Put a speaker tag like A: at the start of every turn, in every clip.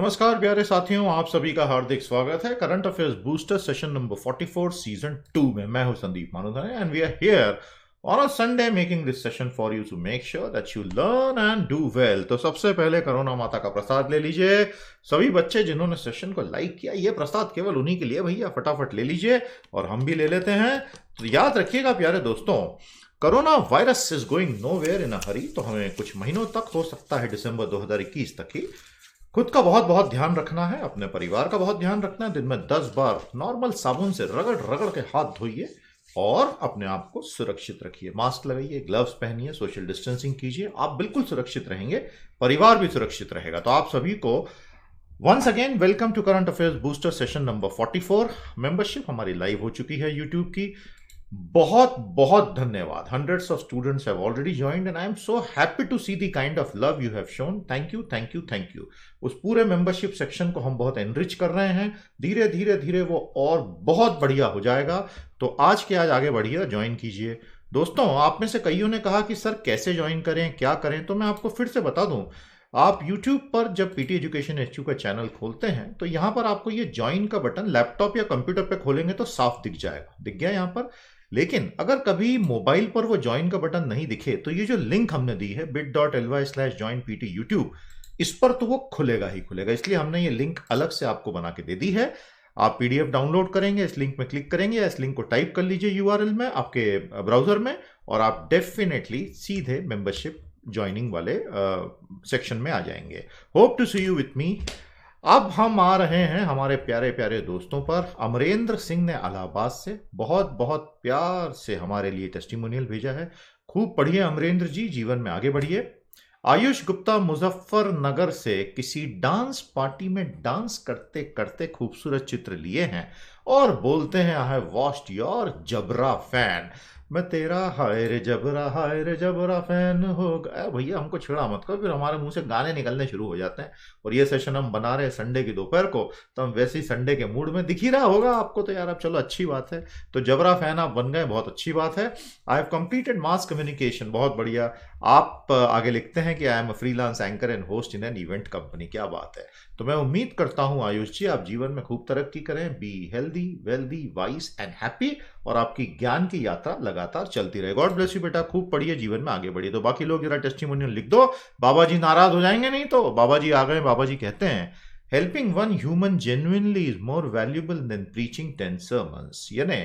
A: नमस्कार प्यारे साथियों, आप सभी का हार्दिक स्वागत है current affairs booster session number 44 season 2 में। मैं हूं Sandeep Manodhane and we are here on a Sunday making this session for you to make sure that you learn and do well. तो सबसे पहले करुणा माता का प्रसाद ले लीजिए। सभी बच्चे जिन्होंने सेशन को लाइक किया, ये प्रसाद केवल उन्हीं के लिए भैया, फटाफट ले लीजिए और हम भी ले लेते हैं। तो याद रखिएगा प्यारे दोस्तों, corona virus is going nowhere in a hurry. तो हमें कुछ महीनों तक, हो सकता है दिसंबर 2021 तक ही, खुद का बहुत बहुत ध्यान रखना है, अपने परिवार का बहुत ध्यान रखना है। दिन में 10 बार नॉर्मल साबुन से रगड़ रगड़ के हाथ धोइए और अपने आप को सुरक्षित रखिए। मास्क लगाइए, ग्लव्स पहनिए, सोशल डिस्टेंसिंग कीजिए। आप बिल्कुल सुरक्षित रहेंगे, परिवार भी सुरक्षित रहेगा। तो आप सभी को once again welcome to current affairs booster session number 44। Membership हमारी लाइव हो चुकी है यूट्यूब की। बहुत बहुत धन्यवाद। Hundreds of students have already joined and I am so happy to see the kind of love you have shown. Thank you thank you thank you. उस पूरे मेंबरशिप सेक्शन को हम बहुत एनरिच कर रहे हैं। धीरे धीरे धीरे वो और बहुत बढ़िया हो जाएगा। तो आज के आज आगे बढ़िए, ज्वाइन कीजिए। दोस्तों, आप में से कईयों ने कहा कि सर कैसे ज्वाइन करें, क्या करें, तो मैं आपको फिर से बता दूं। आप YouTube पर जब पीटी एजुकेशन HQ का चैनल खोलते हैं तो यहां पर आपको ये ज्वाइन का बटन लैपटॉप या कंप्यूटर पे खोलेंगे तो साफ दिख जाएगा। दिख गया यहां पर। लेकिन अगर कभी मोबाइल पर वो ज्वाइन का बटन नहीं दिखे तो ये जो लिंक हमने दी है bit.ly/joinptyoutube, इस पर तो वो खुलेगा ही खुलेगा। इसलिए हमने ये लिंक अलग से आपको बना के दे दी है। आप PDF डाउनलोड करेंगे, इस लिंक में क्लिक करेंगे या इस लिंक को टाइप कर लीजिए URL में आपके ब्राउजर में, और आप डेफिनेटली सीधे मेंबरशिप ज्वाइनिंग वाले सेक्शन में आ जाएंगे। Hope to see you with me. अब हम आ रहे हैं हमारे प्यारे प्यारे दोस्तों पर। अमरेंद्र सिंह ने इलाहाबाद से बहुत बहुत प्यार से हमारे लिए टेस्टिमोनियल भेजा है। खूब पढ़िए अमरेंद्र जी, जीवन में आगे बढ़िए। आयुष गुप्ता मुजफ्फरनगर से किसी डांस पार्टी में डांस करते करते खूबसूरत चित्र लिए हैं और बोलते हैं, I have watched your Jabra fan. मैं तेरा हाय रे जबरा फैन हो गया। भैया हमको छेड़ा मत करो, फिर हमारे मुंह से गाने निकलने शुरू हो जाते हैं। और ये सेशन हम बना रहे हैं संडे की दोपहर को, तो हम वैसे ही संडे के मूड में, दिख ही रहा होगा आपको तो यार। अब चलो अच्छी बात है, तो जबरा फैन आप बन गए, बहुत अच्छी बात है। I have completed mass communication, बहुत बढ़िया। आप आगे लिखते हैं कि I am a freelance anchor and host in an event company. क्या बात है। तो मैं उम्मीद करता हूं आयुष जी, आप जीवन में खूब तरक्की करें, be healthy wealthy vice and happy, और आपकी ज्ञान की यात्रा लगातार चलती रहे। गॉड ब्लेस यू बेटा, खूब पढ़िए, जीवन में आगे बढ़िए। तो बाकी लोग जरा टेस्टिमोनियल लिख दो, बाबा जी नाराज हो जाएंगे नहीं तो। बाबा जी आ गए। बाबा जी कहते हैं, helping one human genuinely is more valuable then preaching 10 sermons। यानी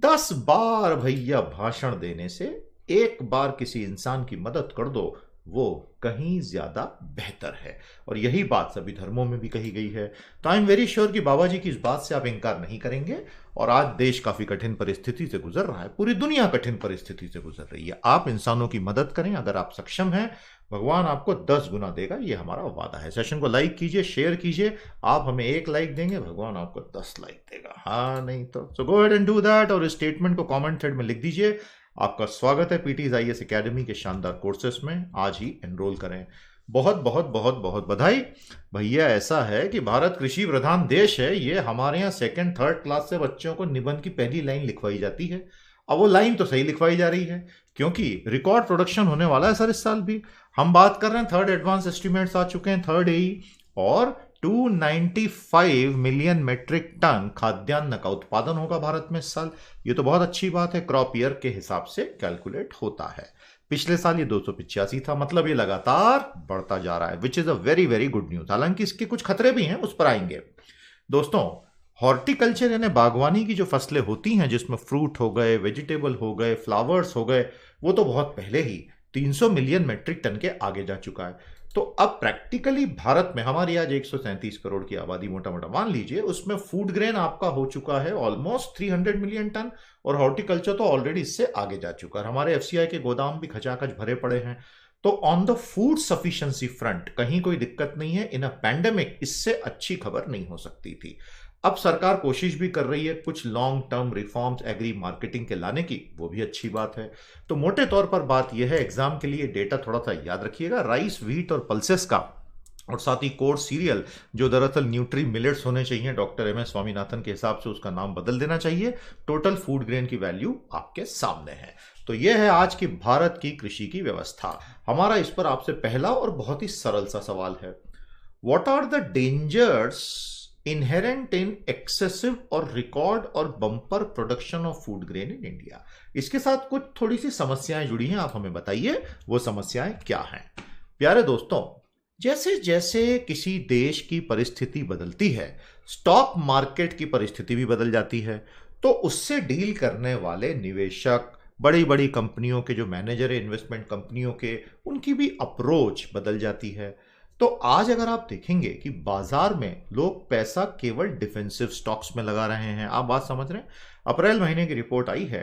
A: 10 बार भैया भाषण देने से एक बार किसी इंसान की मदद कर दो, वो कहीं ज्यादा बेहतर है। और यही बात सभी धर्मों में भी कही गई है। तो आई एम वेरी श्योर कि बाबा जी की इस बात से आप इंकार नहीं करेंगे। और आज देश काफी कठिन परिस्थिति से गुजर रहा है, पूरी दुनिया कठिन परिस्थिति से गुजर रही है। आप इंसानों की मदद करें, अगर आप सक्षम हैं, भगवान आपको 10 गुना देगा, ये हमारा वादा है। सेशन को लाइक कीजिए, शेयर कीजिए। आप हमें 1 लाइक देंगे, भगवान आपको 10 लाइक देगा। हाँ नहीं तो so go ahead and do that. और इस स्टेटमेंट को कमेंट थ्रेड में लिख दीजिए। आपका स्वागत है पीटीज IAS एकेडमी के शानदार कोर्सेस में। आज ही एनरोल करें। बहुत बहुत बहुत बहुत बधाई। भैया ऐसा है कि भारत कृषि प्रधान देश है, ये हमारे यहाँ सेकंड थर्ड क्लास से बच्चों को निबंध की पहली लाइन लिखवाई जाती है। अब वो लाइन तो सही लिखवाई जा रही है, क्योंकि रिकॉर्ड प्रोडक्शन होने वाला है सर इस साल भी। हम बात कर रहे हैं, थर्ड एडवांस एस्टिमेट्स आ चुके हैं, थर्ड AE, और 295 मिलियन मेट्रिक टन खाद्यान्न का उत्पादन होगा भारत में इस साल। ये तो बहुत अच्छी बात है। क्रॉप ईयर के हिसाब से कैलकुलेट होता है। पिछले साल ये 285 था, मतलब ये लगातार बढ़ता जा रहा है, which is a very very good news. हालांकि इसके कुछ खतरे भी हैं, उस पर आएंगे। दोस्तों, हॉर्टिकल्चर यानी बागवानी की जो फसलें होती हैं, जिसमें फ्रूट हो गए, वेजिटेबल हो गए, फ्लावर्स हो गए, वो तो बहुत पहले ही 300 मिलियन मेट्रिक टन के आगे जा चुका है। तो अब प्रैक्टिकली भारत में, हमारी आज 137 करोड़ की आबादी मोटा मोटा मान लीजिए, उसमें फूड ग्रेन आपका हो चुका है ऑलमोस्ट 300 मिलियन टन, और हॉर्टिकल्चर तो ऑलरेडी इससे आगे जा चुका है। हमारे FCI के गोदाम भी खचाखच भरे पड़े हैं। तो on the food sufficiency front कहीं कोई दिक्कत नहीं है। इन अ पैंडेमिक इससे अच्छी खबर नहीं हो सकती थी। अब सरकार कोशिश भी कर रही है कुछ long term reforms agri marketing के लाने की, वो भी अच्छी बात है। तो मोटे तौर पर बात यह है, एग्जाम के लिए डेटा थोड़ा सा याद रखिएगा। राइस, व्हीट और पल्सेस का, और साथ ही कोर्स सीरियल, जो दरअसल न्यूट्री मिलेट्स होने चाहिए, डॉक्टर MS स्वामीनाथन के हिसाब से उसका नाम बदल देना चाहिए। टोटल फूड ग्रेन की वैल्यू आपके सामने है। तो यह है आज की भारत की कृषि की व्यवस्था। हमारा इस पर आपसे पहला और बहुत ही सरल सा सवाल है, what are the dangers inherent in excessive और रिकॉर्ड और bumper production of food grain in India. इसके साथ कुछ थोड़ी सी समस्याएं जुड़ी हैं, आप हमें बताइए वो समस्याएं क्या हैं। प्यारे दोस्तों, जैसे जैसे किसी देश की परिस्थिति बदलती है, स्टॉक मार्केट की परिस्थिति भी बदल जाती है, तो उससे डील करने वाले निवेशक, बड़ी बड़ी कंपनियों के जो मैनेजर है इन्वेस्टमेंट कंपनियों के, उनकी भी अप्रोच बदल जाती है। तो आज अगर आप देखेंगे कि बाजार में लोग पैसा केवल डिफेंसिव स्टॉक्स में लगा रहे हैं, आप बात समझ रहे हैं। अप्रैल महीने की रिपोर्ट आई है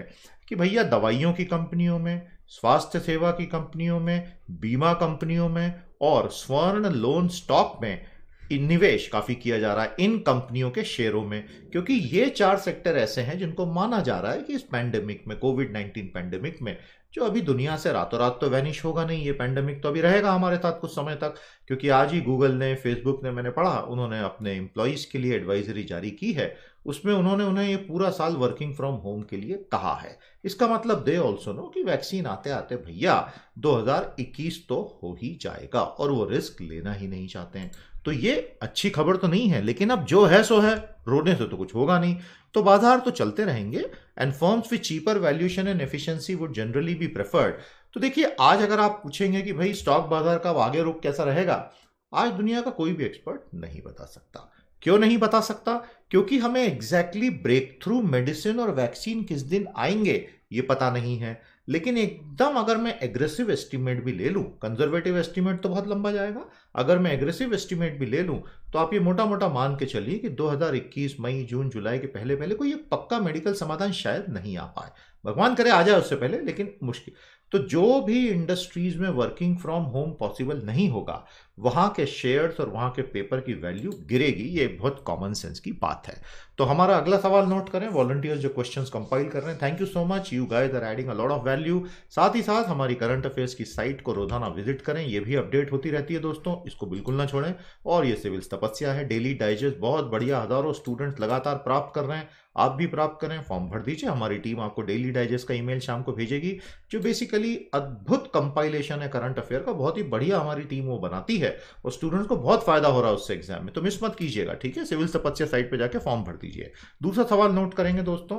A: कि भैया दवाइयों की कंपनियों में, स्वास्थ्य सेवा की कंपनियों में, बीमा कंपनियों में और स्वर्ण लोन स्टॉक में निवेश काफी किया जा रहा है इन कंपनियों के शेयरों में, क्योंकि ये 4 सेक्टर ऐसे हैं जिनको माना जा रहा है कि इस पैंडेमिक में, कोविड-19 पैंडेमिक में, जो अभी दुनिया से रातों रात तो वैनिश होगा नहीं, ये पैंडेमिक तो अभी रहेगा हमारे साथ कुछ समय तक। क्योंकि आज ही गूगल ने, फेसबुक ने, मैंने पढ़ा, उन्होंने अपने एम्प्लॉइज के लिए एडवाइजरी जारी की है। उसमें उन्होंने उन्हें ये पूरा साल वर्किंग फ्रॉम होम के लिए कहा है। इसका मतलब दे ऑल्सो नो कि वैक्सीन आते आते भैया 2021 तो हो ही जाएगा और वो रिस्क लेना ही नहीं चाहते हैं। तो ये अच्छी खबर तो नहीं है, लेकिन अब जो है सो है, रोने से तो कुछ होगा नहीं। तो बाजार तो चलते रहेंगे and firms with cheaper valuation and efficiency would generally be preferred. तो देखिए, आज अगर आप पूछेंगे कि भाई स्टॉक बाजार का आगे रुख कैसा रहेगा, आज दुनिया का कोई भी एक्सपर्ट नहीं बता सकता। क्यों नहीं बता सकता? क्योंकि हमें एग्जैक्टली ब्रेक थ्रू मेडिसिन और वैक्सीन किस दिन आएंगे ये पता नहीं है। लेकिन एकदम अगर मैं एग्रेसिव एस्टिमेट भी ले लूं, कंजर्वेटिव एस्टिमेट तो बहुत लंबा जाएगा, अगर मैं एग्रेसिव एस्टिमेट भी ले लूं तो आप ये मोटा मोटा मान के चलिए कि 2021 मई, जून, जुलाई के पहले पहले कोई ये पक्का मेडिकल समाधान शायद नहीं आ पाए। भगवान करे आ जाए उससे पहले, लेकिन मुश्किल। तो जो भी इंडस्ट्रीज में वर्किंग फ्रॉम होम पॉसिबल नहीं होगा, वहां के शेयर्स और वहां के पेपर की वैल्यू गिरेगी। ये बहुत कॉमन सेंस की बात है। तो हमारा अगला सवाल नोट करें। वॉलंटियर्स जो क्वेश्चंस कंपाइल कर रहे हैं, thank you so much, you guys are adding a lot of value. साथ ही साथ हमारी करंट अफेयर्स की साइट को रोजाना विजिट करें, ये भी अपडेट होती रहती है दोस्तों, इसको बिल्कुल ना छोड़ें। और ये सिविल्स तपस्या है, डेली डाइजेस्ट बहुत बढ़िया, हजारों स्टूडेंट्स लगातार प्राप्त कर रहे हैं, आप भी प्राप्त करें, फॉर्म भर दीजिए। हमारी टीम आपको डेली डाइजेस्ट का ईमेल शाम को भेजेगी, जो बेसिकली अद्भुत कंपाइलेशन है करंट अफेयर का, बहुत ही बढ़िया हमारी टीम वो बनाती है और स्टूडेंट्स को बहुत फायदा हो रहा है उससे एग्जाम में। तो मिस मत कीजिएगा, ठीक है। सिविल तपस्या साइट पे जाके फॉर्म भर दीजिए। दूसरा सवाल नोट करेंगे दोस्तों,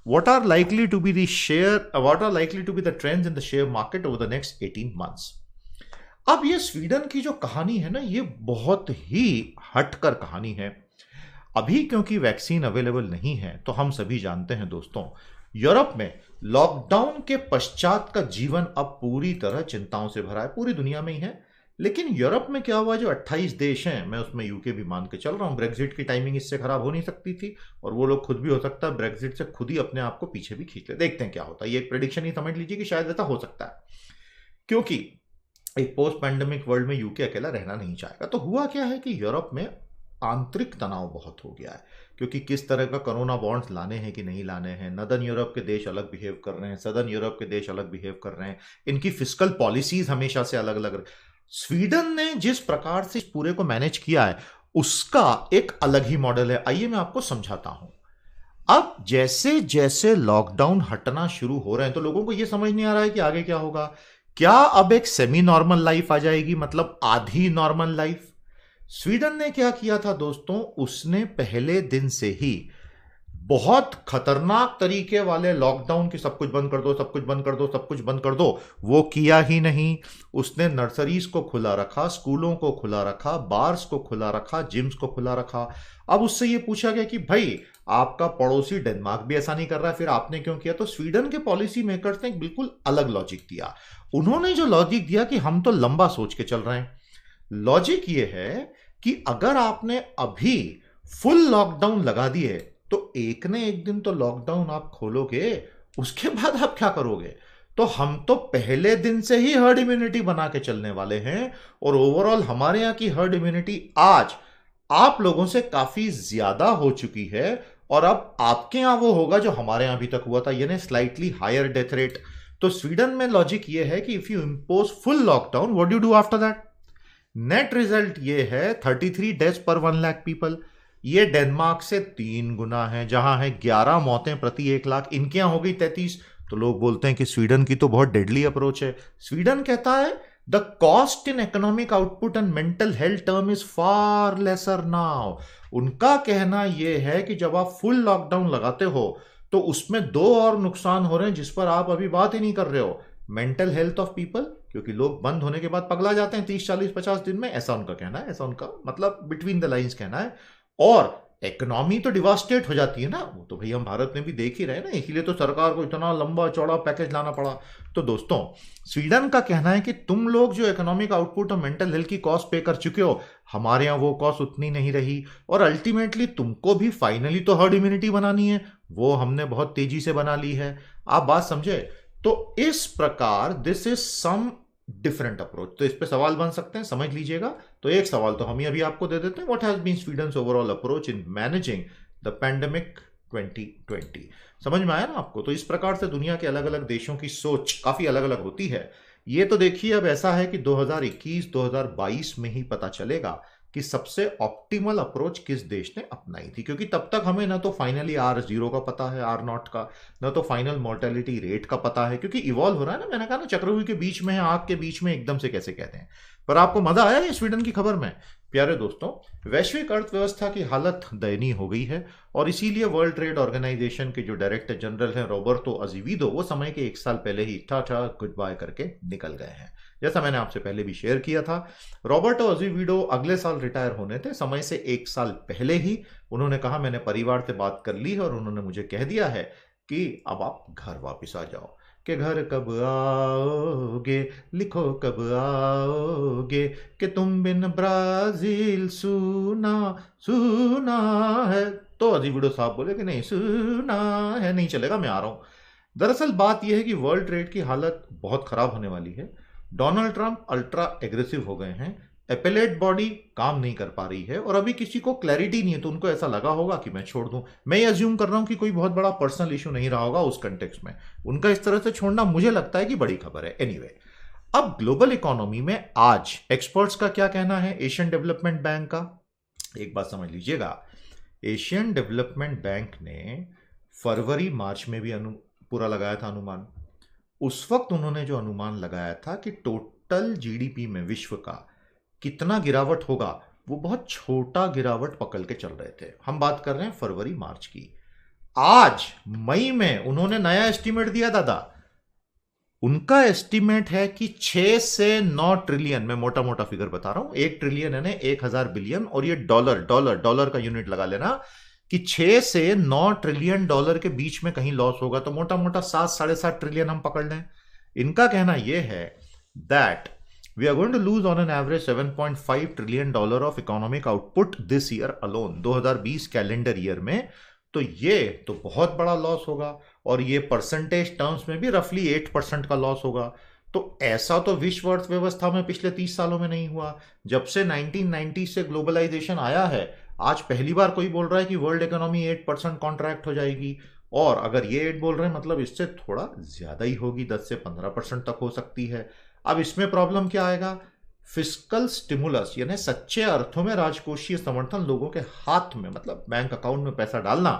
A: what are likely to be the trends in the share market over the next 18 months? अब ये स्वीडन की जो कहानी है ना, ये बहुत ही हटकर कहानी है। अभी क्योंकि वैक्सीन अवेलेबल नहीं है, तो हम सभी जानते हैं दोस्तों, यूरोप में लॉकडाउन के पश्चात का जीवन अब पूरी तरह चिंताओं से भरा है, पूरी दुनिया में ही है। लेकिन यूरोप में क्या हुआ, जो 28 देश हैं, मैं उसमें यूके भी मान के चल रहा हूं, ब्रेक्जिट की टाइमिंग इससे खराब हो नहीं सकती थी, और वो लोग खुद भी हो सकता है ब्रेक्जिट से खुद ही अपने आप को पीछे भी खींच ले। देखते हैं क्या होता है, ये एक प्रेडिक्शन ही समझ लीजिए कि शायद ऐसा हो सकता है, क्योंकि एक पोस्ट पैंडेमिक वर्ल्ड में यूके अकेला रहना नहीं चाहेगा। तो हुआ क्या है कि यूरोप में आंतरिक तनाव बहुत हो गया है, क्योंकि किस तरह का कोरोना बॉन्ड्स लाने हैं कि नहीं लाने हैं। नदर्न यूरोप के देश अलग बिहेव कर रहे हैं, सदर्न यूरोप के देश अलग बिहेव कर रहे हैं, इनकी फिस्कल पॉलिसीज हमेशा से अलग अलग। स्वीडन ने जिस प्रकार से इस पूरे को मैनेज किया है, उसका एक अलग ही मॉडल है। आइए मैं आपको समझाता हूं। अब जैसे जैसे लॉकडाउन हटना शुरू हो रहे हैं, तो लोगों को यह समझ नहीं आ रहा है कि आगे क्या होगा। क्या अब एक सेमी नॉर्मल लाइफ आ जाएगी, मतलब आधी नॉर्मल लाइफ? स्वीडन ने क्या किया था दोस्तों, उसने पहले दिन से ही बहुत खतरनाक तरीके वाले लॉकडाउन की, सब कुछ बंद कर दो, सब कुछ बंद कर दो, सब कुछ बंद कर दो, वो किया ही नहीं। उसने नर्सरीज को खुला रखा, स्कूलों को खुला रखा, बार्स को खुला रखा, जिम्स को खुला रखा। अब उससे ये पूछा गया कि भाई आपका पड़ोसी डेनमार्क भी ऐसा नहीं कर रहा है, फिर आपने क्यों किया? तो स्वीडन के पॉलिसी मेकर्स ने एक बिल्कुल अलग लॉजिक दिया। उन्होंने जो लॉजिक दिया कि हम तो लंबा सोच के चल रहे हैं। लॉजिक ये है कि अगर आपने अभी फुल लॉकडाउन लगा दिए, तो एक न एक दिन तो लॉकडाउन आप खोलोगे, उसके बाद आप क्या करोगे? तो हम तो पहले दिन से ही हर्ड इम्यूनिटी बना के चलने वाले हैं, और ओवरऑल हमारे यहां की हर्ड इम्यूनिटी आज आप लोगों से काफी ज्यादा हो चुकी है, और अब आपके यहां वो होगा जो हमारे यहां अभी तक हुआ था, यानी स्लाइटली हायर डेथ रेट। तो स्वीडन में लॉजिक ये है कि if you impose full lockdown, what do do after that? Net result ये है 33 डेथ्स पर 1 लाख पीपल। ये डेनमार्क से 3 गुना है, जहां है 11 मौतें प्रति 1 लाख, इनके यहां हो गई 33। तो लोग बोलते हैं कि स्वीडन की तो बहुत डेडली अप्रोच है। स्वीडन कहता है the cost in economic output and mental health term is far lesser now. उनका कहना यह है कि जब आप फुल लॉकडाउन लगाते हो तो उसमें दो और नुकसान हो रहे हैं जिस पर आप अभी बात ही नहीं कर रहे हो। मेंटल हेल्थ ऑफ पीपल, क्योंकि लोग बंद होने के बाद पगला जाते हैं 30 40 50 दिन में, ऐसा उनका कहना है, ऐसा उनका मतलब बिटवीन द लाइंस कहना है। और इकोनॉमी तो डिवास्टेट हो जाती है ना, वो तो भाई हम भारत में भी देख ही रहे हैं ना, इसीलिए तो सरकार को इतना लंबा चौड़ा पैकेज लाना पड़ा। तो दोस्तों, स्वीडन का कहना है कि तुम लोग जो इकोनॉमिक आउटपुट और मेंटल हेल्थ की कॉस्ट पे कर चुके हो, हमारे यहां वो कॉस्ट उतनी नहीं रही, और अल्टीमेटली तुमको भी फाइनली तो हर्ड इम्यूनिटी बनानी है, वो हमने बहुत तेजी से बना ली है। आप बात समझे? तो इस प्रकार this is some different approach. तो इस पे सवाल बन सकते हैं, समझ लीजिएगा। तो एक सवाल तो हम ही अभी आपको दे देते हैं, what has been Sweden's overall approach in managing the pandemic 2020। समझ में आया ना आपको? तो इस प्रकार से दुनिया के अलग अलग देशों की सोच काफी अलग अलग होती है। ये तो देखिए, अब ऐसा है कि 2021-2022 में ही पता चलेगा कि सबसे ऑप्टिमल अप्रोच किस देश ने अपनाई थी, क्योंकि तब तक हमें ना तो फाइनली R0 का पता है, R0 का, ना तो फाइनल मोर्टेलिटी रेट का पता है, क्योंकि इवॉल्व हो रहा है ना। मैंने कहा ना, चक्रव्यूह के बीच में है, आग के बीच में एकदम से कैसे कहते हैं। पर आपको मजा आया ये स्वीडन की खबर में? प्यारे दोस्तों, वैश्विक अर्थव्यवस्था की हालत दयनीय हो गई है, और इसीलिए वर्ल्ड ट्रेड ऑर्गेनाइजेशन के जो डायरेक्टर जनरल हैं रॉबर्टो अजीविदो, वो समय के 1 साल पहले ही टाटा गुड बाय करके निकल गए हैं। जैसा मैंने आपसे पहले भी शेयर किया था, रॉबर्टो अजीविडो अगले साल रिटायर होने थे, समय से 1 साल पहले ही उन्होंने कहा मैंने परिवार से बात कर ली है और उन्होंने मुझे कह दिया है कि अब आप घर वापस आ जाओ। कि घर कब आओगे, लिखो कब आओगे, कि तुम बिन ब्राजील सुना सुना है। तो अजीविडो साहब बोले कि नहीं सुना है, नहीं चलेगा, मैं आ रहा हूं। दरअसल बात यह है कि वर्ल्ड ट्रेड की हालत बहुत खराब होने वाली है। डोनाल्ड ट्रंप अल्ट्रा एग्रेसिव हो गए हैं, एपेलेट बॉडी काम नहीं कर पा रही है, और अभी किसी को क्लैरिटी नहीं है, तो उनको ऐसा लगा होगा कि मैं छोड़ दूं। मैं ये अज्यूम कर रहा हूं कि कोई बहुत बड़ा पर्सनल इशू नहीं रहा होगा उस कंटेक्स्ट में, उनका इस तरह से छोड़ना मुझे लगता है कि बड़ी खबर है। एनीवे, अब ग्लोबल इकोनॉमी में आज एक्सपर्ट्स का क्या कहना है, एशियन डेवलपमेंट बैंक का, एक बात समझ लीजिएगा। एशियन डेवलपमेंट बैंक ने फरवरी मार्च में भी पूरा लगाया था अनुमान। उस वक्त उन्होंने जो अनुमान लगाया था कि टोटल जीडीपी में विश्व का कितना गिरावट होगा, वो बहुत छोटा गिरावट पकड़ के चल रहे थे। हम बात कर रहे हैं फरवरी मार्च की। आज मई में उन्होंने नया एस्टीमेट दिया दादा। उनका एस्टीमेट है कि 6 से 9 ट्रिलियन, मैं मोटा मोटा फिगर बता रहा हूं, 1 ट्रिलियन यानी 1000 बिलियन, और ये डॉलर का यूनिट लगा लेना, कि 6 से 9 ट्रिलियन डॉलर के बीच में कहीं लॉस होगा, तो मोटा मोटा 7 साढ़े 7 ट्रिलियन हम पकड़ लें। इनका कहना यह है that we are going to lose on an average $7.5 trillion of economic output this year alone, 2020 calendar year में। तो ये तो बहुत बड़ा लॉस होगा, और ये परसेंटेज टर्म्स में भी रफली 8% का लॉस होगा। तो ऐसा तो विश्व अर्थव्यवस्था में पिछले 30 सालों में नहीं हुआ। जब से 1990 से ग्लोबलाइजेशन आया है, आज पहली बार कोई बोल रहा है कि वर्ल्ड इकोनॉमी 8% कॉन्ट्रैक्ट हो जाएगी। और अगर ये 8 बोल रहे हैं, मतलब इससे थोड़ा ज्यादा ही होगी, 10 से 15% तक हो सकती है। अब इसमें प्रॉब्लम क्या आएगा? फिस्कल स्टिमुलस, यानी सच्चे अर्थों में राजकोषीय समर्थन लोगों के हाथ में, मतलब बैंक अकाउंट में पैसा डालना,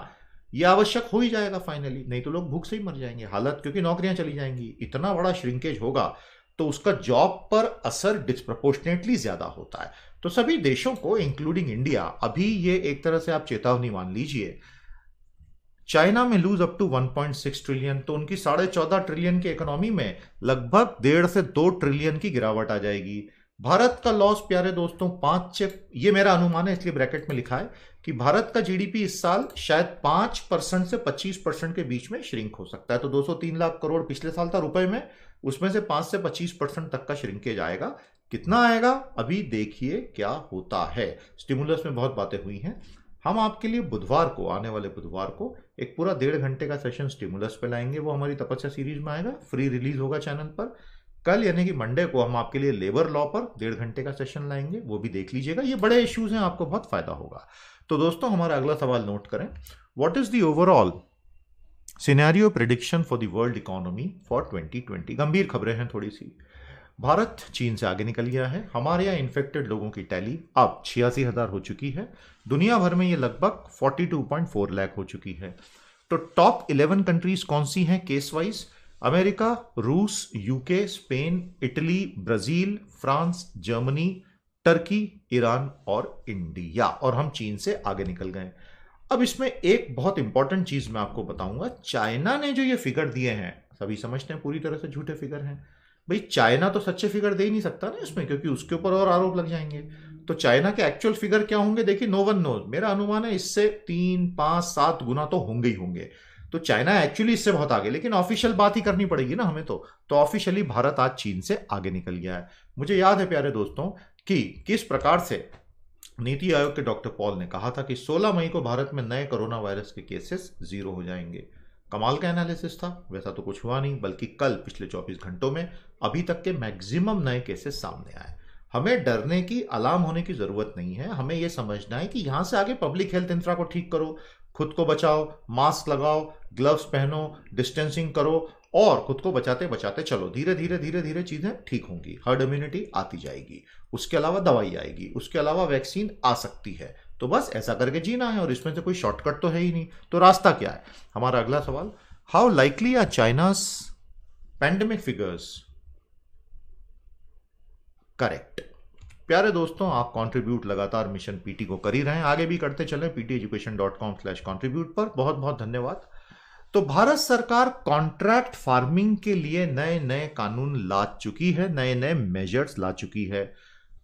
A: यह आवश्यक हो ही जाएगा फाइनली। नहीं तो लोग भूख से ही मर जाएंगे, हालत, क्योंकि नौकरियां चली जाएंगी। इतना बड़ा श्रिंकेज होगा तो उसका जॉब पर असर डिस्प्रपोर्शनेटली ज्यादा होता है। तो सभी देशों को इंक्लूडिंग इंडिया, अभी ये एक तरह से आप चेतावनी मान लीजिए। चाइना में लूज अप टू 1.6 ट्रिलियन, तो उनकी 14.5 ट्रिलियन की इकोनॉमी में लगभग 1.5 से 2 ट्रिलियन की गिरावट आ जाएगी। भारत का लॉस प्यारे दोस्तों 5 से, ये मेरा अनुमान है इसलिए ब्रैकेट में लिखा है कि भारत का जीडीपी इस साल शायद 5% से 25% के बीच में श्रिंक हो सकता है। तो 203 लाख करोड़ पिछले साल था रुपए में, उसमें से 5 से 25% तक का श्रिंकेज आएगा। कितना आएगा अभी देखिए क्या होता है। स्टिमुलस में बहुत बातें हुई हैं। हम आपके लिए बुधवार को, आने वाले बुधवार को, एक पूरा 1.5 घंटे का सेशन स्टिमुलस पे लाएंगे। वो हमारी तपस्या सीरीज में आएगा, फ्री रिलीज होगा चैनल पर। कल यानी कि मंडे को हम आपके लिए लेबर लॉ पर 1.5 घंटे का सेशन लाएंगे, वो भी देख लीजिएगा। ये बड़े इश्यूज हैं, आपको बहुत फायदा होगा। तो दोस्तों, हमारा अगला सवाल नोट करें। What is the overall scenario prediction for the world economy for 2020? गंभीर खबरें हैं थोड़ी सी। भारत चीन से आगे निकल गया है। हमारे यहाँ इन्फेक्टेड लोगों की टैली अब 86,000 हो चुकी है। दुनिया भर में ये लगभग 42.4 लाख हो चुकी है। तो टॉप 11 कंट्रीज कौन सी हैं केस वाइज? अमेरिका, रूस, UK, Spain, Italy, Brazil, France, Germany, Turkey, Iran और इंडिया, और हम चीन से आगे निकल गए। अब इसमें एक बहुत इंपॉर्टेंट चीज मैं आपको बताऊंगा। चाइना ने जो ये फिगर दिए हैं, सभी समझते हैं पूरी तरह से झूठे फिगर हैं। भाई चाइना तो सच्चे फिगर दे ही नहीं सकता ना इसमें, क्योंकि उसके ऊपर और आरोप लग जाएंगे। तो चाइना के एक्चुअल फिगर क्या होंगे, देखिए, नो वन नोज। मेरा अनुमान है इससे 3, 5, 7 गुना तो होंगे ही होंगे। तो चाइना एक्चुअली इससे बहुत आगे, लेकिन ऑफिशियल बात ही करनी पड़ेगी ना हमें। तो ऑफिशियली भारत आज चीन से आगे निकल गया है। मुझे याद है प्यारे दोस्तों कि किस प्रकार से नीति आयोग के डॉक्टर पॉल ने कहा था कि 16 मई को भारत में नए कोरोना वायरस के केसेस 0 हो जाएंगे। कमाल का एनालिसिस था। वैसा तो कुछ हुआ नहीं, बल्कि कल पिछले 24 घंटों में अभी तक के मैक्सिमम नए केसेस सामने आए। हमें डरने की, अलार्म होने की जरूरत नहीं है। हमें यह समझना है कि यहां से आगे पब्लिक हेल्थ इंफ्रा को ठीक करो, खुद को बचाओ, मास्क लगाओ, ग्लव्स पहनो, डिस्टेंसिंग करो, और खुद को बचाते बचाते चलो। धीरे धीरे धीरे धीरे चीजें ठीक होंगी, हर्ड इम्यूनिटी आती जाएगी, उसके अलावा दवाई आएगी, उसके अलावा वैक्सीन आ सकती है। तो बस ऐसा करके जीना है, और इसमें से कोई शॉर्टकट तो है ही नहीं। तो रास्ता क्या है? हमारा अगला सवाल, how likely are China's pandemic figures correct? प्यारे दोस्तों, आप कंट्रीब्यूट लगातार मिशन पीटी को कर ही रहे हैं, आगे भी करते चले pteducation.com/contribute पर। बहुत बहुत धन्यवाद। तो भारत सरकार कॉन्ट्रैक्ट फार्मिंग के लिए नए नए कानून ला चुकी है, नए नए मेजर्स ला चुकी है।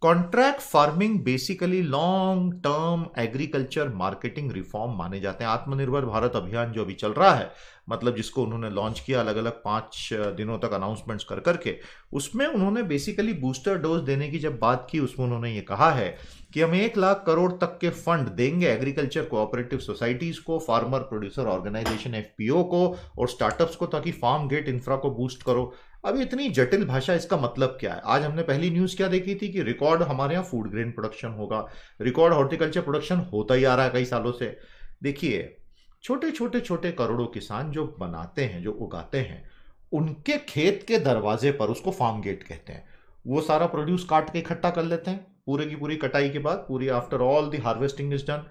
A: Contract farming basically long term agriculture marketing reform माने जाते हैं। आत्मनिर्भर भारत अभियान जो अभी चल रहा है, मतलब जिसको उन्होंने लॉन्च किया अलग अलग 5 दिनों तक अनाउंसमेंट्स कर करके, उसमें उन्होंने बेसिकली बूस्टर डोज देने की जब बात की, उसमें उन्होंने ये कहा है कि हम 1 लाख करोड़ तक के फंड देंगे एग्रीकल्चर कोऑपरेटिव सोसाइटीज को, फार्मर प्रोड्यूसर ऑर्गेनाइजेशन एफपीओ को, और स्टार्टअप्स को, ताकि फार्म गेट इंफ्रा को बूस्ट करो। अब इतनी जटिल भाषा, इसका मतलब क्या है? आज हमने पहली न्यूज क्या देखी थी कि रिकॉर्ड हमारे यहाँ फूड ग्रेन प्रोडक्शन होगा, रिकॉर्ड हॉर्टिकल्चर प्रोडक्शन होता ही आ रहा है कई सालों से। देखिए, छोटे छोटे छोटे करोड़ों किसान जो बनाते हैं, जो उगाते हैं, उनके खेत के दरवाजे पर, उसको फार्म गेट कहते हैं, वो सारा प्रोड्यूस काट के इकट्ठा कर लेते हैं पूरे की पूरी कटाई के बाद, पूरी after all the harvesting is done.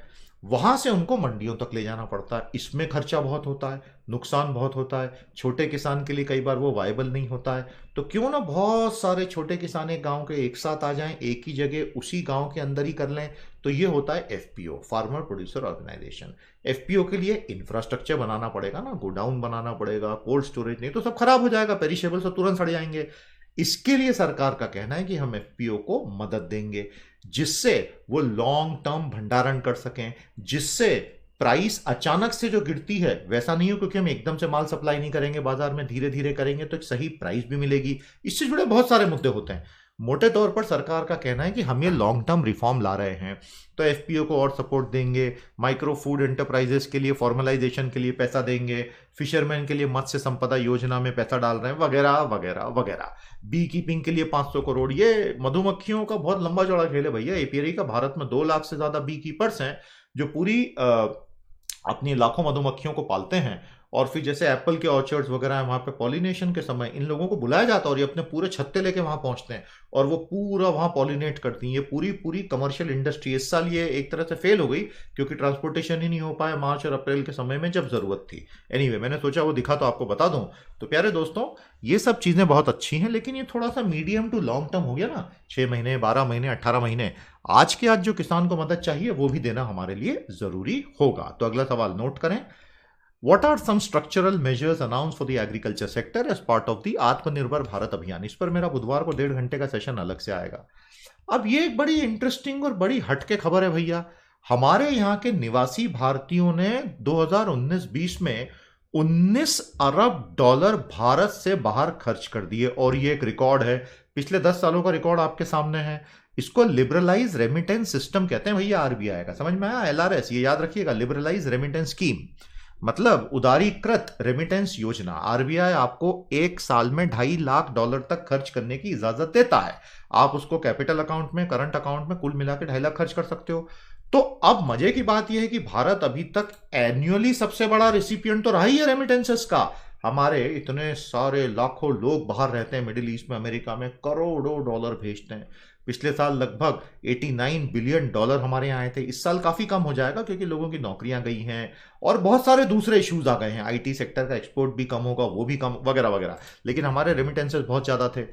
A: वहां से उनको मंडियों तक ले जाना पड़ता है। इसमें खर्चा बहुत होता है, नुकसान बहुत होता है, छोटे किसान के लिए कई बार वो वायबल नहीं होता है। तो क्यों ना बहुत सारे छोटे किसान एक गांव के एक साथ आ जाएं, एक ही जगह उसी गांव के अंदर ही कर लें। तो ये होता है FPO, farmer producer organisation. FPO के लिए इंफ्रास्ट्रक्चर बनाना पड़ेगा ना, गोडाउन बनाना पड़ेगा, कोल्ड स्टोरेज, नहीं तो सब खराब हो जाएगा, पेरिशेबल सब तुरंत सड़ जाएंगे। इसके लिए सरकार का कहना है कि हम एफपीओ को मदद देंगे, जिससे वो लॉन्ग टर्म भंडारण कर सकें, जिससे प्राइस अचानक से जो गिरती है वैसा नहीं हो, क्योंकि हम एकदम से माल सप्लाई नहीं करेंगे बाजार में, धीरे धीरे करेंगे तो एक सही प्राइस भी मिलेगी। इससे जुड़े बहुत सारे मुद्दे होते हैं। मोटे तौर पर सरकार का कहना है कि हम ये लॉन्ग टर्म रिफॉर्म ला रहे हैं, तो एफपीओ को और सपोर्ट देंगे, माइक्रो फूड एंटरप्राइजेस के लिए फॉर्मलाइजेशन के लिए पैसा देंगे, फिशरमैन के लिए मत्स्य संपदा योजना में पैसा डाल रहे हैं, वगैरह वगैरह वगैरह। बी कीपिंग के लिए 500 करोड़। ये मधुमक्खियों का बहुत लंबा चौड़ा खेल है भैया। एपीआई का भारत में 2 लाख से ज्यादा बी कीपर्स हैं, जो पूरी अपनी लाखों मधुमक्खियों को पालते हैं। और फिर जैसे एप्पल के ऑर्चर्ड्स वगैरह है, वहां पे पॉलिनेशन के समय इन लोगों को बुलाया जाता है और ये अपने पूरे छत्ते लेके वहां पहुंचते हैं और वो पूरा वहां पॉलिनेट करती हैं। ये पूरी पूरी कमर्शियल इंडस्ट्री इस साल ये एक तरह से फेल हो गई, क्योंकि ट्रांसपोर्टेशन ही नहीं हो पाया मार्च और अप्रैल के समय में जब जरूरत थी। एनीवे, मैंने सोचा वो दिखा तो आपको बता दूं। तो प्यारे दोस्तों, ये सब चीजें बहुत अच्छी हैं, लेकिन ये थोड़ा सा मीडियम टू लॉन्ग टर्म हो गया ना, 6 महीने, 12 महीने, 18 महीने। आज के आज जो किसान को मदद चाहिए वो भी देना हमारे लिए जरूरी होगा। तो अगला सवाल नोट करें, What are some structural measures announced for the agriculture sector as part of the आत्मनिर्भर भारत अभियान? इस पर मेरा बुधवार को 1.5 घंटे का सेशन अलग से आएगा। अब ये एक बड़ी इंटरेस्टिंग और बड़ी हटके खबर है भैया। हमारे यहाँ के निवासी भारतीयों ने 2019-20 में 19 अरब डॉलर भारत से बाहर खर्च कर दिए, और ये एक रिकॉर्ड है। पिछले 10 सालों का रिकॉर्ड आपके सामने है। इसको लिबरलाइज रेमिटेंस सिस्टम कहते हैं भैया, आरबीआई का। समझ में आया? एलआरएस, ये याद रखिएगा, लिबरलाइज रेमिटेंस स्कीम, मतलब उदारीकृत रेमिटेंस योजना। आरबीआई आपको एक साल में $2.5 लाख तक खर्च करने की इजाजत देता है। आप उसको कैपिटल अकाउंट में, करंट अकाउंट में कुल मिलाकर 2.5 लाख खर्च कर सकते हो। तो अब मजे की बात यह है कि भारत अभी तक एनुअली सबसे बड़ा रिसिपिएंट तो रहा ही है रेमिटेंसेस का। हमारे इतने सारे लाखों लोग बाहर रहते हैं, मिडिल ईस्ट में, अमेरिका में, करोड़ों डॉलर भेजते हैं। पिछले साल लगभग $89 बिलियन हमारे यहाँ आए थे। इस साल काफी कम हो जाएगा क्योंकि लोगों की नौकरियां गई हैं और बहुत सारे दूसरे इश्यूज आ गए हैं। आईटी सेक्टर का एक्सपोर्ट भी कम होगा, वो भी कम वगैरह वगैरह, लेकिन हमारे रेमिटेंसेस बहुत ज्यादा थे।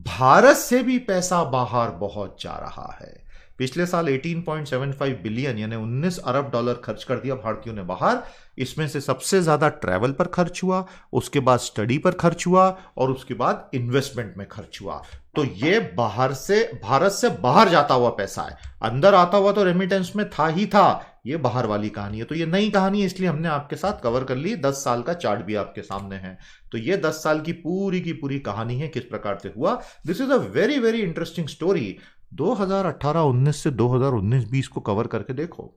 A: भारत से भी पैसा बाहर बहुत जा रहा है। पिछले साल 18.75 बिलियन यानी 19 अरब डॉलर खर्च कर दिया भारतीयों ने बाहर। इसमें से सबसे ज्यादा ट्रैवल पर खर्च हुआ, उसके बाद स्टडी पर खर्च हुआ और उसके बाद इन्वेस्टमेंट में खर्च हुआ। तो ये बाहर से, भारत से बाहर जाता हुआ पैसा है। अंदर आता हुआ तो रेमिटेंस में था ही था, ये बाहर वाली कहानी है। तो ये नई कहानी है, इसलिए हमने आपके साथ कवर कर ली। 10 साल का चार्ट भी आपके सामने है। तो ये 10 साल की पूरी कहानी है, किस प्रकार से हुआ। This is a very very interesting story. 2018-19 से 2019-20 को कवर करके देखो।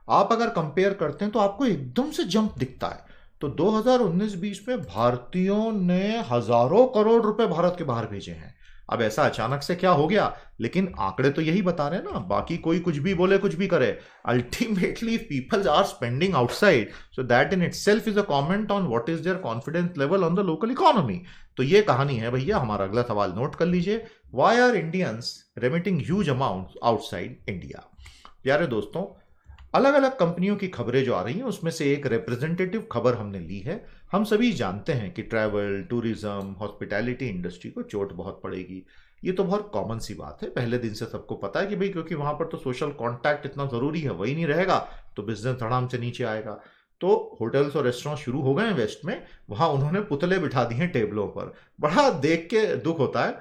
A: आप अगर कंपेयर करते हैं तो आपको एकदम से जंप दिखता है। तो 2019-20 में भारतीयों ने हजारों करोड़ रुपए भारत के बाहर भेजे हैं। अब ऐसा अचानक से क्या हो गया, लेकिन आंकड़े तो यही बता रहे हैं ना। बाकी कोई कुछ भी बोले, कुछ भी करे, ultimately people are spending outside, so that in itself is a comment on what is their confidence level on the local economy. तो ये कहानी है भैया। हमारा अगला सवाल नोट कर लीजिए, why are Indians remitting huge amount outside India. प्यारे दोस्तों, अलग अलग कंपनियों की खबरें जो आ रही हैं उसमें से एक रिप्रेजेंटेटिव खबर हमने ली है। हम सभी जानते हैं कि ट्रैवल, टूरिज्म, हॉस्पिटैलिटी इंडस्ट्री को चोट बहुत पड़ेगी। ये तो बहुत कॉमन सी बात है, पहले दिन से सबको पता है कि भाई, क्योंकि वहां पर तो सोशल कांटेक्ट इतना जरूरी है, वही नहीं रहेगा तो बिजनेस धड़ाम से नीचे आएगा। तो होटल्स और रेस्टोरेंट शुरू हो गए हैं वेस्ट में, वहां उन्होंने पुतले बिठा दिए हैं टेबलों पर। बड़ा देख के दुख होता है।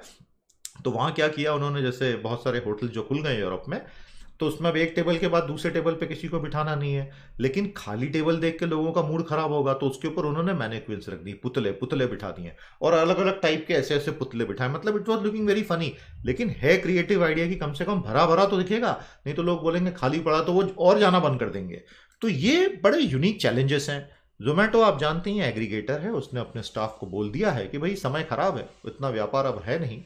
A: तो वहां क्या किया उन्होंने, जैसे बहुत सारे होटल जो खुल गए यूरोप में, तो उसमें अब एक टेबल के बाद दूसरे टेबल पे किसी को बिठाना नहीं है। लेकिन खाली टेबल देख के लोगों का मूड खराब होगा, तो उसके ऊपर उन्होंने मैनेक्विन्स रख दी, पुतले पुतले बिठा दिए और अलग अलग टाइप के ऐसे ऐसे पुतले बिठाए। मतलब it was looking very funny. लेकिन है क्रिएटिव आइडिया कि कम से कम भरा भरा तो दिखेगा, नहीं तो लोग बोलेंगे खाली पड़ा, तो वो और जाना बंद कर देंगे। तो ये बड़े यूनिक चैलेंजेस हैं। जोमेटो आप जानते हैं एग्रीगेटर है, उसने अपने स्टाफ को बोल दिया है कि भाई समय खराब है, इतना व्यापार अब है नहीं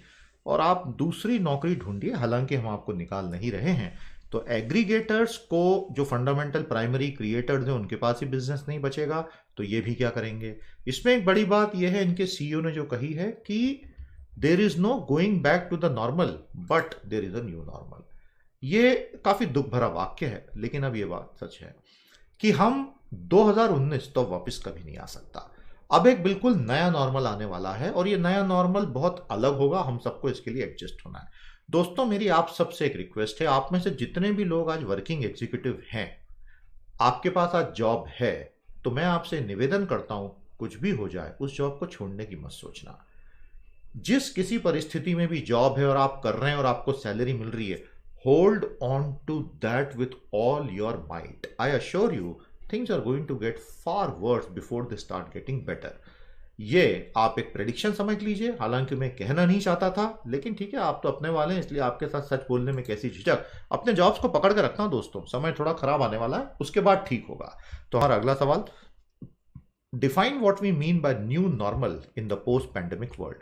A: और आप दूसरी नौकरी ढूंढिए, हालांकि हम आपको निकाल नहीं रहे हैं। तो एग्रीगेटर्स को, जो फंडामेंटल प्राइमरी क्रिएटर्स हैं, उनके पास ही बिजनेस नहीं बचेगा, तो ये भी क्या करेंगे। इसमें एक बड़ी बात यह है, इनके सीईओ ने जो कही है कि there is no going back to the normal but there is a new normal. ये काफी दुख भरा वाक्य है, लेकिन अब ये बात सच है कि हम 2019 तो वापस कभी नहीं आ सकता। अब एक बिल्कुल नया नॉर्मल आने वाला है और ये नया नॉर्मल बहुत अलग होगा। हम सबको इसके लिए एडजस्ट होना है। दोस्तों, मेरी आप सबसे एक रिक्वेस्ट है, आप में से जितने भी लोग आज वर्किंग एग्जीक्यूटिव हैं, आपके पास आज जॉब है, तो मैं आपसे निवेदन करता हूं, कुछ भी हो जाए उस जॉब को छोड़ने की मत सोचना। जिस किसी परिस्थिति में भी जॉब है और आप कर रहे हैं और आपको सैलरी मिल रही है, hold on to that with all your might. I assure you things are going to get far worse before they start getting better. ये आप एक प्रेडिक्शन समझ लीजिए। हालांकि मैं कहना नहीं चाहता था, लेकिन ठीक है, आप तो अपने वाले हैं, इसलिए आपके साथ सच बोलने में कैसी झिझक। अपने जॉब्स को पकड़ के रखना दोस्तों, समय थोड़ा खराब आने वाला है, उसके बाद ठीक होगा। तो हमारा अगला सवाल, define what we mean by new normal in the post pandemic world.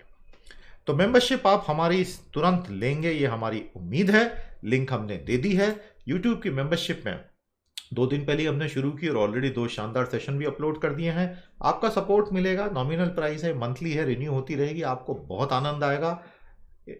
A: तो मेंबरशिप आप हमारी तुरंत लेंगे, ये हमारी उम्मीद है। लिंक हमने दे दी है। यूट्यूब की मेंबरशिप में 2 दिन पहले हमने शुरू की और ऑलरेडी 2 शानदार सेशन भी अपलोड कर दिए हैं। आपका सपोर्ट मिलेगा, नॉमिनल प्राइस है, मंथली है, रिन्यू होती रहेगी, आपको बहुत आनंद आएगा।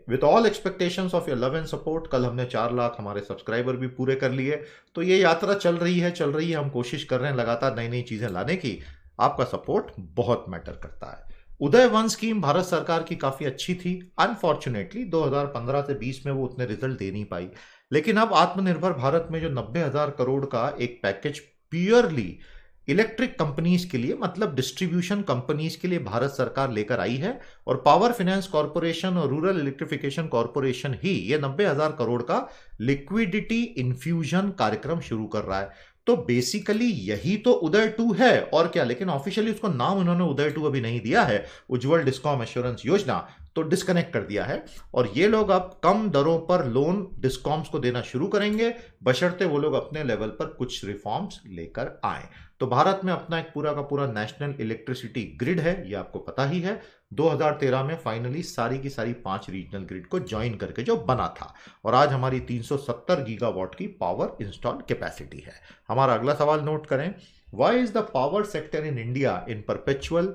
A: With all expectations of your love and support. कल हमने 4 लाख हमारे सब्सक्राइबर भी पूरे कर लिए। तो ये यात्रा चल रही है। हम कोशिश कर रहे हैं लगातार नई नई चीजें लाने की। आपका सपोर्ट बहुत मैटर करता है। उदय वन स्कीम भारत सरकार की काफी अच्छी थी। अनफॉर्चुनेटली 2015 से 20 में वो उतने रिजल्ट दे नहीं पाई। लेकिन अब आत्मनिर्भर भारत में जो 90,000 करोड़ का एक पैकेज प्योरली इलेक्ट्रिक कंपनीज के लिए, मतलब डिस्ट्रीब्यूशन कंपनीज के लिए भारत सरकार लेकर आई है, और पावर फाइनेंस कॉर्पोरेशन और रूरल इलेक्ट्रिफिकेशन कॉर्पोरेशन ही ये 90,000 करोड़ का लिक्विडिटी इन्फ्यूजन कार्यक्रम शुरू कर रहा है। तो बेसिकली यही तो उदय 2 है और क्या। लेकिन ऑफिशियली उसको नाम उन्होंने उदय 2 अभी नहीं दिया है, उज्जवल डिस्कॉम एश्योरेंस योजना, तो डिस्कनेक्ट कर दिया है। और ये लोग अब कम दरों पर लोन डिस्कॉम्स को देना शुरू करेंगे, बशर्ते वो लोग अपने लेवल पर कुछ रिफॉर्म्स लेकर आए। तो भारत में अपना एक पूरा का पूरा नेशनल इलेक्ट्रिसिटी ग्रिड है, ये आपको पता ही है। 2013 में फाइनली सारी की सारी 5 रीजनल ग्रिड को ज्वाइन करके जो बना था, और आज हमारी 370 गीगावाट की पावर इंस्टॉल कैपेसिटी है। हमारा अगला सवाल नोट करें, why is the power sector in India in perpetual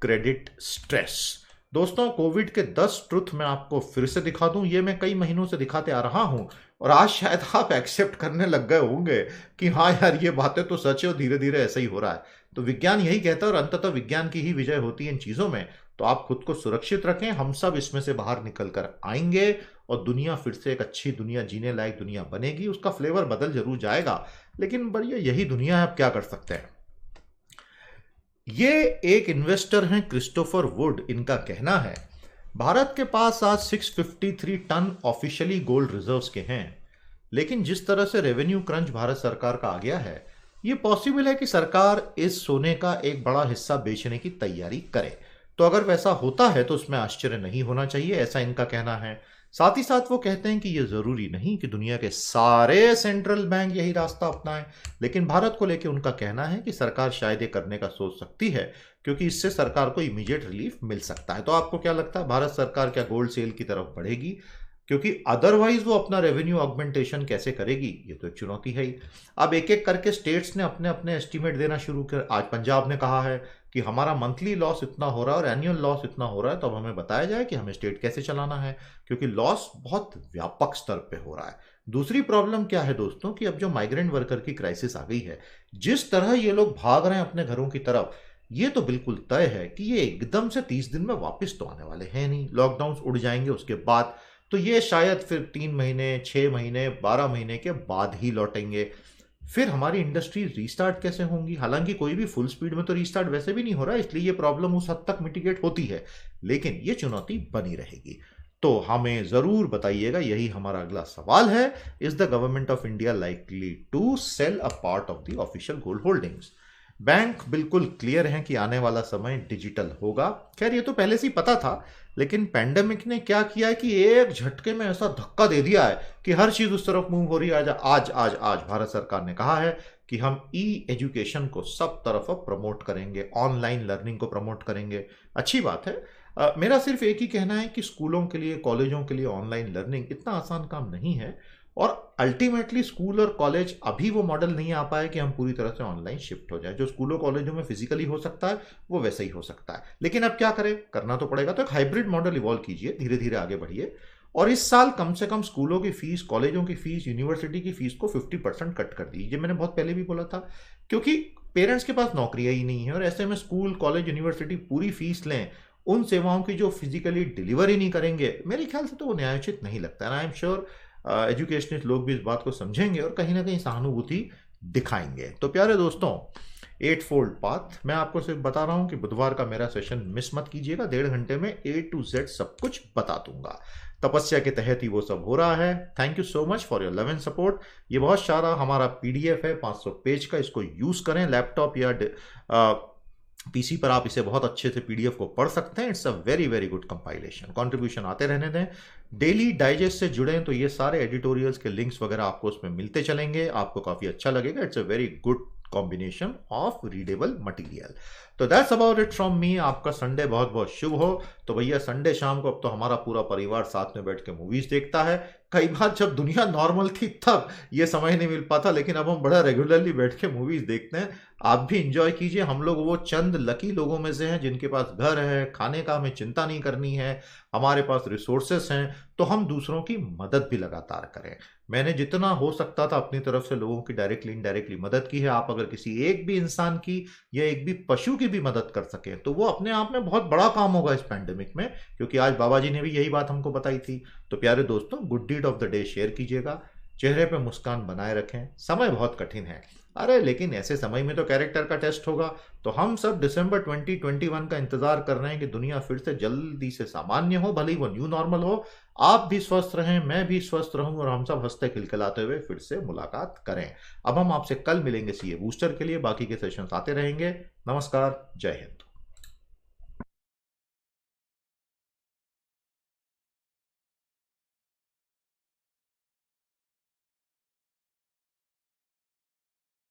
A: credit stress. दोस्तों, कोविड के 10 ट्रुथ मैं आपको फिर से दिखा दूं। ये मैं कई महीनों से दिखाते आ रहा हूं और आज शायद आप एक्सेप्ट करने लग गए होंगे कि हाँ यार, ये बातें तो सच है और धीरे धीरे ऐसा ही हो रहा है। तो विज्ञान यही कहता है और अंततः विज्ञान की ही विजय होती है इन चीजों में। तो आप खुद को सुरक्षित रखें, हम सब इसमें से बाहर निकल कर आएंगे और दुनिया फिर से एक अच्छी दुनिया, जीने लायक दुनिया बनेगी। उसका फ्लेवर बदल जरूर जाएगा, लेकिन बढ़िया यही दुनिया है, आप क्या कर सकते हैं। ये एक इन्वेस्टर हैं क्रिस्टोफर वुड, इनका कहना है भारत के पास आज 653 टन ऑफिशियली गोल्ड रिजर्व्स के हैं, लेकिन जिस तरह से रेवेन्यू क्रंच भारत सरकार का आ गया है, ये पॉसिबल है कि सरकार इस सोने का एक बड़ा हिस्सा बेचने की तैयारी करे। तो अगर वैसा होता है तो उसमें आश्चर्य नहीं होना चाहिए, ऐसा इनका कहना है। साथ ही साथ वो कहते हैं कि ये जरूरी नहीं कि दुनिया के सारे सेंट्रल बैंक यही रास्ता अपनाएं, लेकिन भारत को लेकर उनका कहना है कि सरकार शायद ये करने का सोच सकती है, क्योंकि इससे सरकार को इमीडिएट रिलीफ मिल सकता है। तो आपको क्या लगता है, भारत सरकार क्या गोल्ड सेल की तरफ बढ़ेगी? क्योंकि अदरवाइज वो अपना रेवेन्यू ऑगमेंटेशन कैसे करेगी, ये तो एक चुनौती है ही। अब एक एक करके स्टेट्स ने अपने अपने एस्टीमेट देना शुरू कर। आज पंजाब ने कहा है कि हमारा मंथली लॉस इतना हो रहा है और एनुअल लॉस इतना हो रहा है, तो अब हमें बताया जाए कि हमें स्टेट कैसे चलाना है, क्योंकि लॉस बहुत व्यापक स्तर पे हो रहा है। दूसरी प्रॉब्लम क्या है दोस्तों, कि अब जो माइग्रेंट वर्कर की क्राइसिस आ गई है, जिस तरह ये लोग भाग रहे हैं अपने घरों की तरफ, ये तो बिल्कुल तय है कि ये एकदम से 30 दिन में वापस तो आने वाले हैं नहीं। लॉकडाउन उड़ जाएंगे उसके बाद, तो ये शायद फिर 3 महीने, 6 महीने, 12 महीने के बाद ही लौटेंगे। फिर हमारी इंडस्ट्री रीस्टार्ट कैसे होंगी? हालांकि कोई भी फुल स्पीड में तो रीस्टार्ट वैसे भी नहीं हो रहा है, इसलिए ये प्रॉब्लम उस हद तक मिटिगेट होती है, लेकिन ये चुनौती बनी रहेगी। तो हमें जरूर बताइएगा, यही हमारा अगला सवाल है। Is the government of India likely to sell a part of the official gold holdings? Bank बिल्कुल क्लियर हैं कि आने वाला समय डिजिटल होगा। खैर ये तो पहले से ही पता था, लेकिन पैंडेमिक ने क्या किया है कि एक झटके में ऐसा धक्का दे दिया है कि हर चीज उस तरफ मूव हो रही है। आज भारत सरकार ने कहा है कि हम ई एजुकेशन को सब तरफ प्रमोट करेंगे, ऑनलाइन लर्निंग को प्रमोट करेंगे। अच्छी बात है। मेरा सिर्फ एक ही कहना है कि स्कूलों के लिए, कॉलेजों के लिए ऑनलाइन लर्निंग इतना आसान काम नहीं है, और अल्टीमेटली स्कूल और कॉलेज अभी वो मॉडल नहीं आ पाया कि हम पूरी तरह से ऑनलाइन शिफ्ट हो जाए। जो स्कूलों कॉलेजों में फिजिकली हो सकता है वो वैसे ही हो सकता है, लेकिन अब क्या करें, करना तो पड़ेगा। तो एक हाइब्रिड मॉडल इवॉल्व कीजिए, धीरे धीरे आगे बढ़िए, और इस साल कम से कम स्कूलों की फीस, कॉलेजों की फीस, यूनिवर्सिटी की फीस को 50% कट कर दीजिए। मैंने बहुत पहले भी बोला था, क्योंकि पेरेंट्स के पास नौकरियां ही नहीं है, और ऐसे में स्कूल, कॉलेज, यूनिवर्सिटी पूरी फीस लें उन सेवाओं की जो फिजिकली डिलीवरी नहीं करेंगे, मेरे ख्याल से तो वो न्यायोचित नहीं लगता है। आई एम श्योर एजुकेशनिस्ट लोग भी इस बात को समझेंगे और कहीं ना कहीं सहानुभूति दिखाएंगे। तो प्यारे दोस्तों, 8 फोल्ड पाथ, मैं आपको सिर्फ बता रहा हूं कि बुधवार का मेरा सेशन मिस मत कीजिएगा। 1.5 घंटे में A to Z सब कुछ बता दूंगा। तपस्या के तहत ही वो सब हो रहा है। Thank you so much for your love and support. ये बहुत सारा हमारा PDF है 500 पेज का, इसको यूज करें। लैपटॉप या पीसी पर आप इसे बहुत अच्छे से PDF को पढ़ सकते हैं। It's a very very good compilation. Contribution आते रहने दें। डेली डाइजेस्ट से जुड़ें तो ये सारे एडिटोरियल्स के लिंक्स वगैरह आपको उसमें मिलते चलेंगे, आपको काफी अच्छा लगेगा। It's a very good combination of readable material. तो that's about it from me. आपका संडे बहुत बहुत शुभ हो। तो भैया, संडे शाम को अब तो हमारा पूरा परिवार साथ में बैठ के मूवीज देखता है। कई बार जब दुनिया नॉर्मल थी तब ये समय नहीं मिल पाता, लेकिन अब हम बड़ा रेगुलरली बैठ के मूवीज देखते हैं। आप भी इंजॉय कीजिए। हम लोग वो चंद लकी लोगों में से हैं जिनके पास घर है, खाने का हमें चिंता नहीं करनी है, हमारे पास रिसोर्सेस हैं, तो हम दूसरों की मदद भी लगातार करें। मैंने जितना हो सकता था अपनी तरफ से लोगों की डायरेक्टली इनडायरेक्टली मदद की है। आप अगर किसी एक भी इंसान की या एक भी पशु की भी मदद कर सके तो वो अपने आप में बहुत बड़ा काम होगा इस पैंडेमिक में, क्योंकि आज बाबा जी ने भी यही बात हमको बताई थी। तो प्यारे दोस्तों, good deed of the day share कीजिएगा। चेहरे पे मुस्कान बनाए रखें। समय बहुत कठिन है, अरे लेकिन ऐसे समय में तो कैरेक्टर का टेस्ट होगा। तो हम सब दिसंबर 2021 का इंतजार कर रहे हैं कि दुनिया फिर से जल्दी से सामान्य हो, भले ही वो न्यू नॉर्मल हो। आप भी स्वस्थ रहें, मैं भी स्वस्थ रहूं, और हम सब हंसते खिलखिलाते हुए फिर से मुलाकात करें। अब हम आपसे कल मिलेंगे CA बूस्टर के लिए। बाकी के सेशंस आते रहेंगे। नमस्कार, जय हिंद।